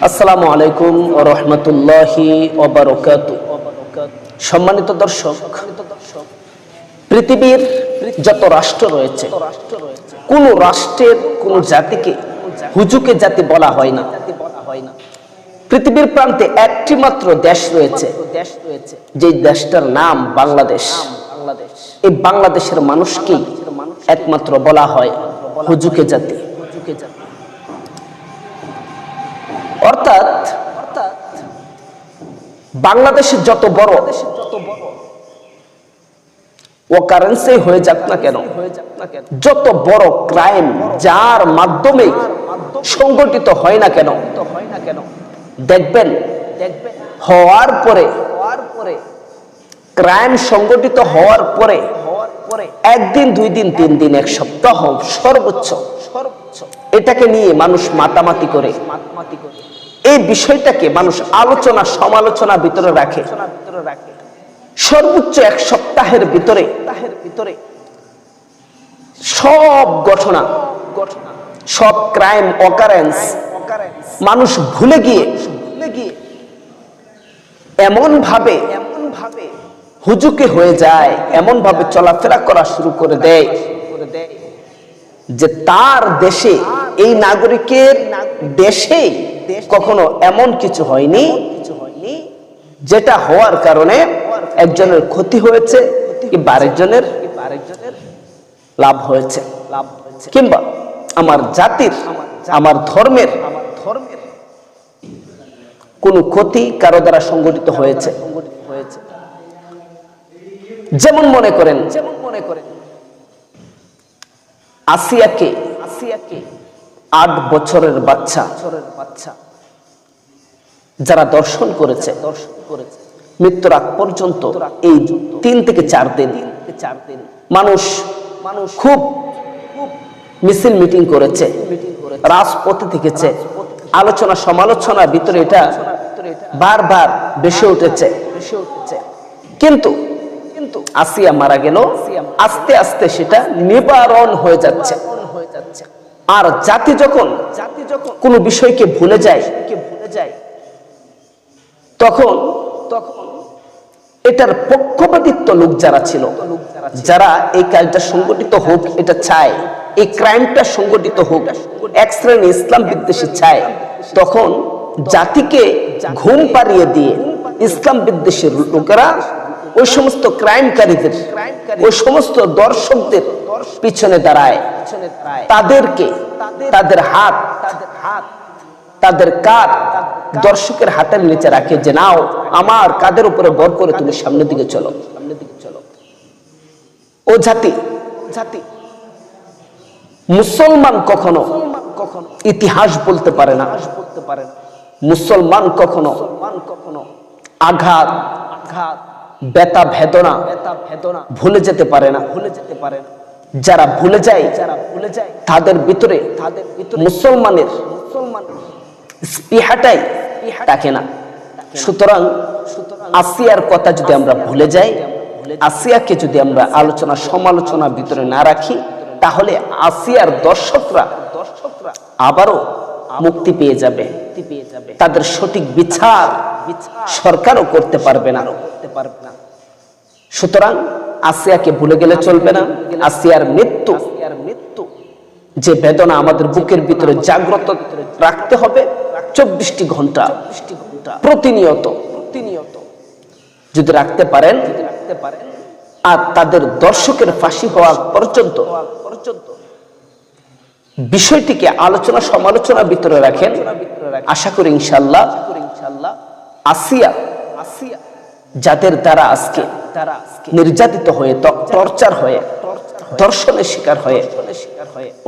আসসালামু আলাইকুম ওয়া রাহমাতুল্লাহি ওয়া বারাকাতুহু। সম্মানিত দর্শক, পৃথিবীর যত রাষ্ট্র রয়েছে, কোন রাষ্ট্রের কোন জাতিকে হুজুকে জাতি বলা হয় না। পৃথিবীর প্রান্তে একটি মাত্র দেশ রয়েছে, যে দেশটার নাম বাংলাদেশ। এই বাংলাদেশের মানুষকেই একমাত্র বলা হয় হুজুকে জাতি। অর্থাৎ বাংলাদেশের যত বড় ওকারেন্সি হয়ে যাক না কেন, যত বড় ক্রাইম যার মাধ্যমে সংগঠিত হয় না কেন, দেখবেন হওয়ার পরে ক্রাইম সংগঠিত হওয়ার পরে একদিন, দুই দিন, 3 দিন, 1 সপ্তাহ সর্বোচ্চ এটাকে নিয়ে মানুষ মাতামাতি করে। এই বিষয়টাকে মানুষ আলোচনা সমালোচনা ভিতরে রাখে। সর্বোচ্চ 1 সপ্তাহের ভিতরে সব ঘটনা, সব ক্রাইম অকারেন্স মানুষ ভুলে গিয়ে এমন ভাবে হুজুকে হয়ে যায়, এমন ভাবে চলাফেরা করা শুরু করে দেয় যে তার দেশে, এই নাগরিকের দেশে কখনো এমন কিছু হয়নি যেটা হওয়ার কারণে একজনের ক্ষতি হয়েছে কিংবা আরেকজনের লাভ হয়েছে, কিংবা আমার জাতির, আমার ধর্মের কোন ক্ষতি কারো দ্বারা সংগঠিত হয়েছে। যেমন মনে করেন আসিয়াকে 8 বছরের বাচ্চা যারা দর্শন করেছে, মৃত্যুর আগ পর্যন্ত এই 3 থেকে 4 দিন মানুষ খুব মিছিল মিটিং করেছে, রাজপথে থেকেছে, আলোচনা সমালোচনার ভিতরে এটা বারবার বেশি উঠেছে। কিন্তু আসিয়া মারা গেল, আস্তে আস্তে সেটা নিবারণ হয়ে যাচ্ছে। আর জাতি যখন কোন বিষয়কে ভুলে যায়, তখন এটার পক্ষপাতিত্ব লোক যারা ছিল, যারা এই কাজটা সংগঠিত হোক এটা চায়, এই ক্রাইমটা সংগঠিত হোক, এক শ্রেণী ইসলাম বিদ্বেষী চায়, তখন জাতিকে ঘুম পাড়িয়ে দিয়ে ইসলাম বিদ্বেষী লোকেরা ওই সমস্ত ক্রাইমকারীদের, ওই সমস্ত দর্শকদের পিছনে দাঁড়ায়, তাদেরকে, তাদের হাত, তাদের কাঁধ দর্শকের হাতের নিচে রাখে যে নাও আমার কাঁধের উপরে ভর করে তুমি সামনের দিকে চলো। ও জাতি, মুসলমান কখনো ইতিহাস বলতে পারে না, মুসলমান কখনো আঘাত, ব্যথা বেদনা ভুলে যেতে পারে না। যারা ভুলে যায় তাদের ভিতরে মুসলমানের স্পৃহাটাই থাকে না। সুতরাং আসিয়ার কথা যদি আমরা ভুলে যাই, আসিয়াকে যদি আমরা আলোচনা সমালোচনার ভিতরে না রাখি, তাহলে আসিয়ার দর্শকরা আবারও মুক্তি পেয়ে যাবে। তাদের সঠিক বিচার সরকারও করতে পারবে না। সুতরাং আসিয়াকে ভুলে গেলে চলবে না। আসিয়ার মৃত্যু যে বেদনা আমাদের বুকের ভিতরে জাগ্রত রাখতে হবে 24টি ঘন্টা প্রতিনিয়ত যদি রাখতে পারেন, আর তাদের দর্শকের ফাঁসি হওয়া পর্যন্ত বিষয়টিকে আলোচনা সমালোচনার ভিতরে রাখেন, আশা করি ইনশাআল্লাহ আসিয়া যাদের দ্বারা আজকে নির্যাতিত হয়ে, টর্চার হয়ে, ধর্ষণের শিকার হয়ে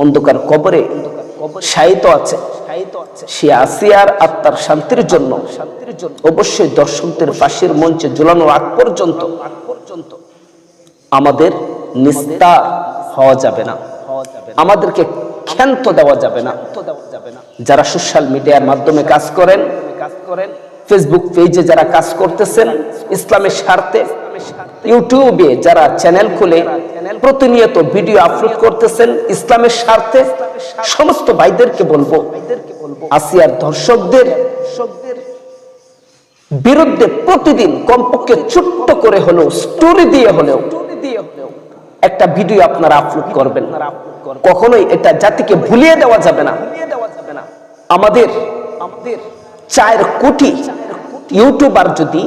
অন্ধকার কবরে শায়িত আছে, সে আসিয়ার আত্মার শান্তির জন্য অবশ্যই দর্শকদের ফাঁসির মঞ্চে ঝুলানোর আগ পর্যন্ত আমাদের নিস্তার হওয়া যাবে না, আমাদেরকে ক্ষান্ত দেওয়া যাবে না। যারা সোশ্যাল মিডিয়ার মাধ্যমে কাজ করেন, ফেসবুক পেজে যারা কাজ করতেছেন ইসলামের স্বার্থে, ইউটিউবে যারা চ্যানেল খুলে প্রতিনিয়ত ভিডিও আপলোড করতেছেন ইসলামের স্বার্থে, সমস্ত ভাইদেরকে বলবো আসিয়ার ধর্ষকদের বিরুদ্ধে প্রতিদিন কমপক্ষে ছোট্ট করে হলেও, স্টোরি দিয়ে হলেও একটা ভিডিও আপনারা আপলোড করবেন। কখনোই এটা জাতিকে ভুলিয়ে দেওয়া যাবে না। আমাদের 4 কোটি ইউটিউবার যদি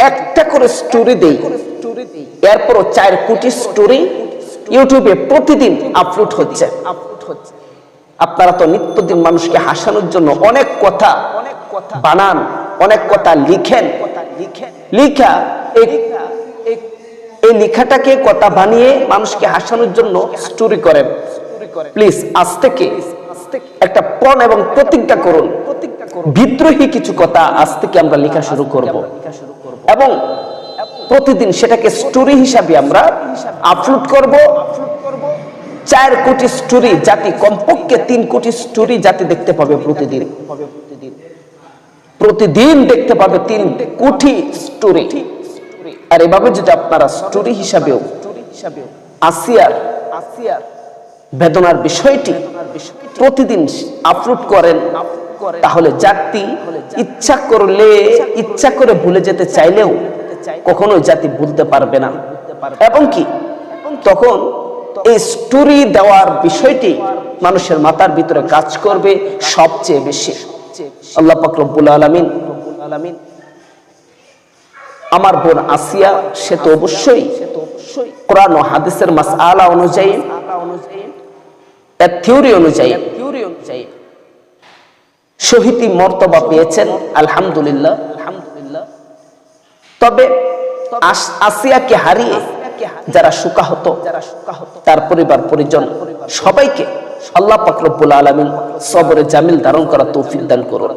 একটা করে স্টোরি দেই, এরপরও 4 কোটি স্টোরি ইউটিউবে প্রতিদিন আপলোড হচ্ছে। আপনারা তো নিত্যদিন মানুষকে হাসানোর জন্য অনেক কথা বানান, অনেক কথা লিখেন, লিখা এই লেখাটাকে কথা বানিয়ে মানুষকে হাসানোর জন্য স্টোরি করেন। প্লিজ আজ থেকে একটা পণ এবং প্রতিজ্ঞা করুন, বিদ্রোহী কিছু কথা আজ থেকে আমরা লেখা শুরু করব এবং প্রতিদিন সেটাকে স্টোরি হিসাবে আমরা আপলোড করব। 4 কোটি স্টোরি জাতি, কমপক্ষে 3 কোটি স্টোরি জাতি দেখতে পাবে প্রতিদিন। প্রতিদিন দেখতে পাবে 3 কোটি স্টোরি। আর এভাবে যদি আপনারা স্টোরি হিসাবেও আসিয়ার বেদনার বিষয়টি প্রতিদিন আপলোড করেন, তাহলে জাতি ইচ্ছা করে ভুলে যেতে চাইলেও কখনো জাতি ভুলতে পারবে না। এবং কি তখন এই স্টোরি দেওয়ার বিষয়টি মানুষের মাথার ভিতরে কাজ করবে সবচেয়ে বেশি। আল্লাহ পাক রব্বুল আলামিন আমার বোন আসিয়া, সে তো অবশ্যই কোরআন ও হাদিসের মাসআলা অনুযায়ী, থিওরি অনুযায়ী শহীদি মর্তবা পেয়েছেন, আলহামদুলিল্লাহ। তবে আসিয়াকে হারিয়ে যারা শোকাহত, তার পরিবার পরিজন সবাইকে আল্লাহ পাক রব্বুল আলামিন সবরে জামিল ধারণ করার তৌফিক দান করুন।